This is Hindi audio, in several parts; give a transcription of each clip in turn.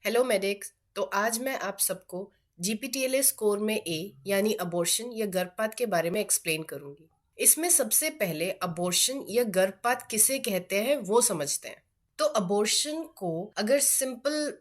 Hello medics. तो आज मैं आप सबको जीपीटीएलए स्कोर में ए यानी अबॉर्शन या गर्भपात के बारे में एक्सप्लेन करूंगी। इसमें सबसे पहले अबॉर्शन या गर्भपात किसे कहते हैं वो समझते हैं। तो अबॉर्शन को अगर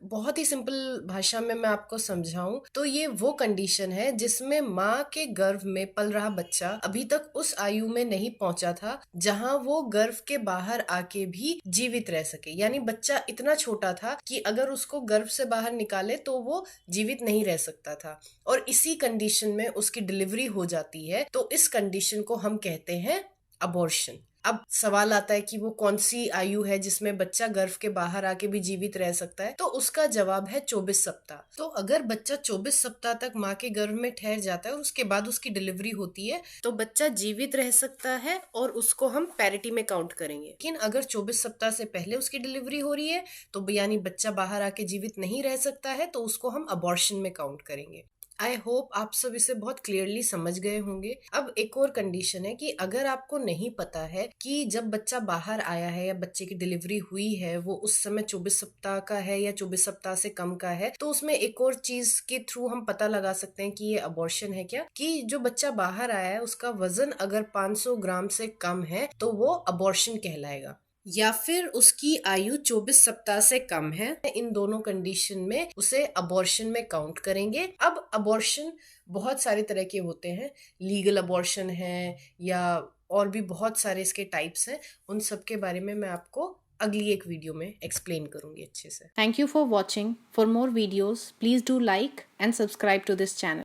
बहुत ही सिंपल भाषा में मैं आपको समझाऊं तो ये वो कंडीशन है जिसमें माँ के गर्भ में पल रहा बच्चा अभी तक उस आयु में नहीं पहुंचा था जहां वो गर्भ के बाहर आके भी जीवित रह सके। यानी बच्चा इतना छोटा था कि अगर उसको गर्भ से बाहर निकाले तो वो जीवित नहीं रह सकता था, और इसी कंडीशन में उसकी डिलीवरी हो जाती है। तो इस कंडीशन को हम कहते हैं अबॉर्शन। अब सवाल आता है कि वो कौन सी आयु है जिसमें बच्चा गर्भ के बाहर आके भी जीवित रह सकता है। तो उसका जवाब है 24 सप्ताह। तो अगर बच्चा 24 सप्ताह तक माँ के गर्भ में ठहर जाता है और उसके बाद उसकी डिलीवरी होती है तो बच्चा जीवित रह सकता है और उसको हम पैरिटी में काउंट करेंगे। लेकिन अगर 24 सप्ताह से पहले उसकी डिलीवरी हो रही है तो यानी बच्चा बाहर आके जीवित नहीं रह सकता है, तो उसको हम अबॉर्शन में काउंट करेंगे। आई होप आप सब इसे बहुत क्लियरली समझ गए होंगे। अब एक और कंडीशन है कि अगर आपको नहीं पता है कि जब बच्चा बाहर आया है या बच्चे की डिलीवरी हुई है वो उस समय 24 सप्ताह का है या 24 सप्ताह से कम का है, तो उसमें एक और चीज के थ्रू हम पता लगा सकते हैं कि ये अबॉर्शन है क्या। कि जो बच्चा बाहर आया है उसका वजन अगर 500 ग्राम से कम है तो वो अबॉर्शन कहलाएगा, या फिर उसकी आयु 24 सप्ताह से कम है। इन दोनों कंडीशन में उसे अबॉर्शन में काउंट करेंगे। अब अबॉर्शन बहुत सारे तरह के होते हैं, लीगल अबॉर्शन है या और भी बहुत सारे इसके टाइप्स हैं। उन सब के बारे में मैं आपको अगली एक वीडियो में एक्सप्लेन करूंगी अच्छे से। Thank you for watching. For more videos, please do like and subscribe to this channel.